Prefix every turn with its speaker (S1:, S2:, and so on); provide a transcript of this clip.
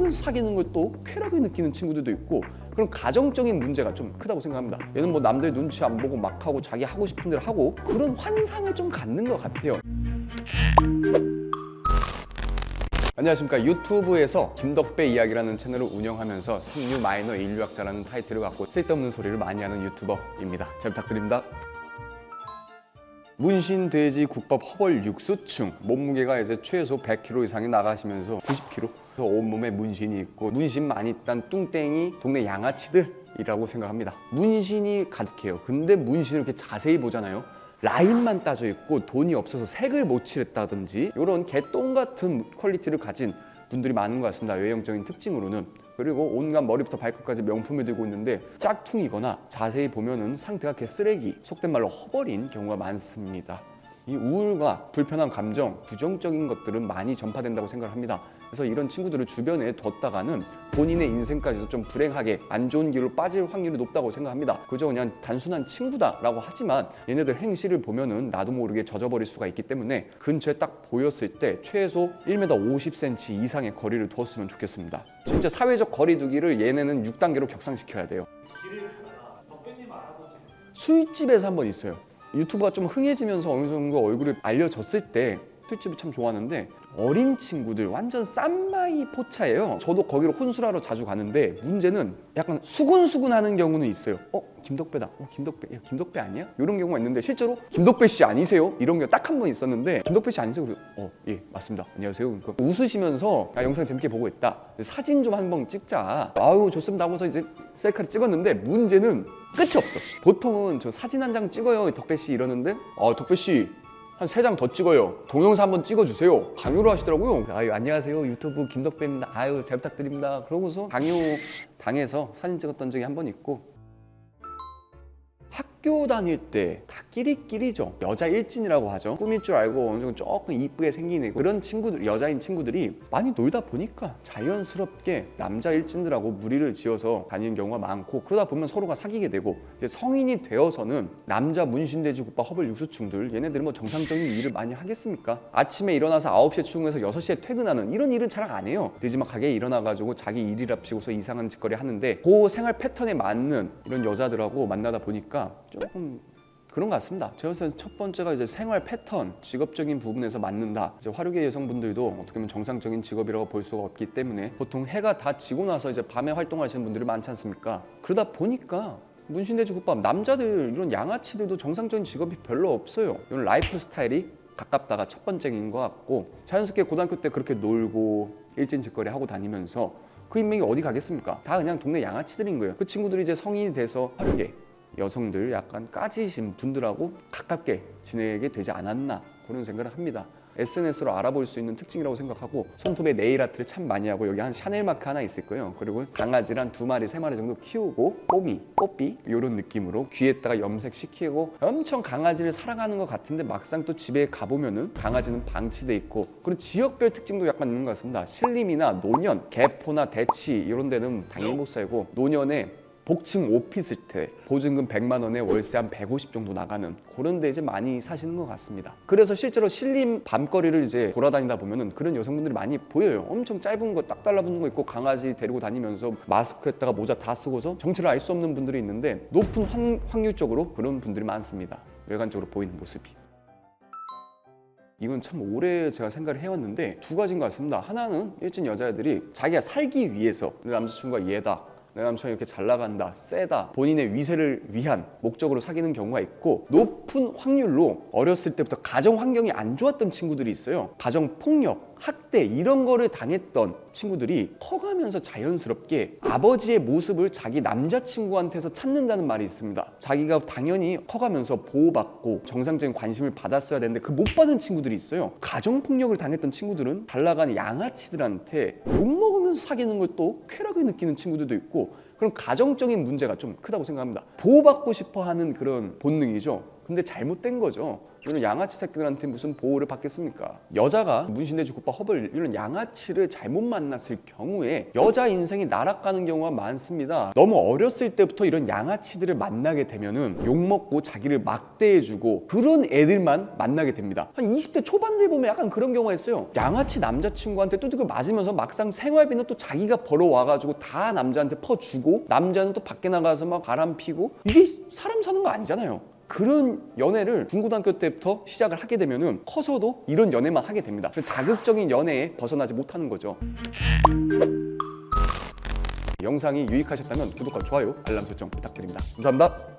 S1: 먹으면서 사귀는 걸 또 쾌락을 느끼는 친구들도 있고, 그런 가정적인 문제가 좀 크다고 생각합니다. 얘는 뭐 남들 눈치 안 보고 막 하고 자기 하고 싶은 대로 하고, 그런 환상을 좀 갖는 것 같아요. 안녕하십니까. 유튜브에서 김덕배 이야기라는 채널을 운영하면서 생류 마이너 인류학자라는 타이틀을 갖고 쓸데없는 소리를 많이 하는 유튜버입니다. 잘 부탁드립니다. 문신 돼지 국밥 허벌 육수충, 몸무게가 이제 최소 100kg 이상이 나가시면서 90kg, 온몸에 문신이 있고 문신 많이 있단 뚱땡이 동네 양아치들이라고 생각합니다. 문신이 가득해요. 근데 문신을 이렇게 자세히 보잖아요. 라인만 따져 있고 돈이 없어서 색을 못 칠했다든지 이런 개똥 같은 퀄리티를 가진 분들이 많은 것 같습니다. 외형적인 특징으로는. 그리고 온갖 머리부터 발끝까지 명품을 들고 있는데 짝퉁이거나 자세히 보면은 상태가 개쓰레기, 속된 말로 허벌인 경우가 많습니다. 이 우울과 불편한 감정, 부정적인 것들은 많이 전파된다고 생각을 합니다. 그래서 이런 친구들을 주변에 뒀다가는 본인의 인생까지도 좀 불행하게 안 좋은 길로 빠질 확률이 높다고 생각합니다. 그저 그냥 단순한 친구다라고 하지만 얘네들 행실을 보면은 나도 모르게 젖어버릴 수가 있기 때문에 근처에 딱 보였을 때 최소 1m 50cm 이상의 거리를 두었으면 좋겠습니다. 진짜 사회적 거리 두기를 얘네는 6단계로 격상시켜야 돼요.
S2: 길을 가다가 덕배님 알아보지.
S1: 술집에서 한번 있어요. 유튜브가 좀 흥해지면서 어느 정도 얼굴이 알려졌을 때 술집을 참 좋아하는데, 어린 친구들 완전 쌈마이 포차예요. 저도 거기로 혼술하러 자주 가는데 문제는 약간 수근수근하는 경우는 있어요. 김덕배다. 김덕배. 야, 김덕배 아니야? 이런 경우가 있는데 실제로 김덕배 씨 아니세요? 이런 게 딱 한 번 있었는데 김덕배 씨 아니세요? 그래서 예, 맞습니다. 안녕하세요. 그러니까 웃으시면서 영상 재밌게 보고 있다. 사진 좀 한 번 찍자. 아유 좋습니다 하고서 이제 셀카를 찍었는데 문제는 끝이 없어. 보통은 저 사진 한 장 찍어요 덕배 씨 이러는데 덕배 씨 한 3장 더 찍어요. 동영상 한번 찍어주세요. 강요를 하시더라고요. 아유 안녕하세요 유튜브 김덕배입니다. 아유 잘 부탁드립니다. 그러고서 강요 당해서 사진 찍었던 적이 한 번 있고, 학교 다닐 때 다 끼리끼리죠. 여자 일진이라고 하죠. 꾸밀 줄 알고 어느 정도 조금 이쁘게 생긴 그런 친구들, 여자인 친구들이 많이 놀다 보니까 자연스럽게 남자 일진들하고 무리를 지어서 다니는 경우가 많고, 그러다 보면 서로가 사귀게 되고, 이제 성인이 되어서는 남자 문신돼지 국밥 허벌 육수충들, 얘네들은 뭐 정상적인 일을 많이 하겠습니까? 아침에 일어나서 9시에 출근해서 6시에 퇴근하는 이런 일은 잘 안 해요. 늦지막하게 일어나가지고 자기 일이랍시고서 이상한 짓거리 하는데, 그 생활 패턴에 맞는 이런 여자들하고 만나다 보니까 조금 그런 것 같습니다. 제가 봤을 때 첫 번째가 이제 생활 패턴, 직업적인 부분에서 맞는다. 이제 화류계 여성분들도 어떻게 보면 정상적인 직업이라고 볼 수가 없기 때문에 보통 해가 다 지고 나서 이제 밤에 활동하시는 분들이 많지 않습니까? 그러다 보니까 문신돼지 국밥, 남자들 이런 양아치들도 정상적인 직업이 별로 없어요. 이런 라이프 스타일이 가깝다가 첫 번째인 것 같고, 자연스럽게 고등학교 때 그렇게 놀고 일진 짓거리 하고 다니면서 그 인맥이 어디 가겠습니까? 다 그냥 동네 양아치들인 거예요. 그 친구들이 이제 성인이 돼서 화류계 여성들 약간 까지신 분들하고 가깝게 지내게 되지 않았나, 그런 생각을 합니다. SNS로 알아볼 수 있는 특징이라고 생각하고, 손톱에 네일 아트를 참 많이 하고, 여기 한 샤넬 마크 하나 있을 거예요. 그리고 강아지를 한 2마리 3마리 정도 키우고, 뽀삐 이런 느낌으로 귀에다가 염색시키고 엄청 강아지를 사랑하는 것 같은데, 막상 또 집에 가보면은 강아지는 방치돼 있고, 그리고 지역별 특징도 약간 있는 것 같습니다. 신림이나 노년, 개포나 대치 이런 데는 당연히 못 살고, 노년에 복층 오피스텔 보증금 100만 원에 월세 한 150 정도 나가는 그런 데 이제 많이 사시는 것 같습니다. 그래서 실제로 신림 밤거리를 이제 돌아다니다 보면은 그런 여성분들이 많이 보여요. 엄청 짧은 거 딱 달라붙는 거 있고, 강아지 데리고 다니면서 마스크에다가 모자 다 쓰고서 정체를 알 수 없는 분들이 있는데, 높은 확률적으로 그런 분들이 많습니다. 외관적으로 보이는 모습이. 이건 참 오래 제가 생각을 해왔는데 두 가지인 것 같습니다. 하나는 일진 여자애들이 자기가 살기 위해서 내 남자친구가 얘다, 내 남친이 이렇게 잘 나간다, 세다, 본인의 위세를 위한 목적으로 사귀는 경우가 있고, 높은 확률로 어렸을 때부터 가정 환경이 안 좋았던 친구들이 있어요. 가정 폭력, 학대 이런 거를 당했던 친구들이 커가면서 자연스럽게 아버지의 모습을 자기 남자친구한테서 찾는다는 말이 있습니다. 자기가 당연히 커가면서 보호받고 정상적인 관심을 받았어야 되는데 그 못 받은 친구들이 있어요. 가정 폭력을 당했던 친구들은 잘 나가는 양아치들한테 욕먹으면서 사귀는 걸 또 쾌락을 느끼는 친구들도 있고, 그런 가정적인 문제가 좀 크다고 생각합니다. 보호받고 싶어 하는 그런 본능이죠. 근데 잘못된 거죠. 이런 양아치 새끼들한테 무슨 보호를 받겠습니까? 여자가 문신내지 굿바 허블 이런 양아치를 잘못 만났을 경우에 여자 인생이 나락가는 경우가 많습니다. 너무 어렸을 때부터 이런 양아치들을 만나게 되면은 욕먹고 자기를 막대해주고 그런 애들만 만나게 됩니다. 한 20대 초반들 보면 약간 그런 경우가 있어요. 양아치 남자친구한테 뚜둑을 맞으면서 막상 생활비는 또 자기가 벌어와가지고 다 남자한테 퍼주고 남자는 또 밖에 나가서 막 바람 피고 이게 사람 사는 거 아니잖아요. 그런 연애를 중고등학교 때부터 시작을 하게 되면은 커서도 이런 연애만 하게 됩니다. 자극적인 연애에 벗어나지 못하는 거죠. 영상이 유익하셨다면 구독과 좋아요, 알람 설정 부탁드립니다. 감사합니다.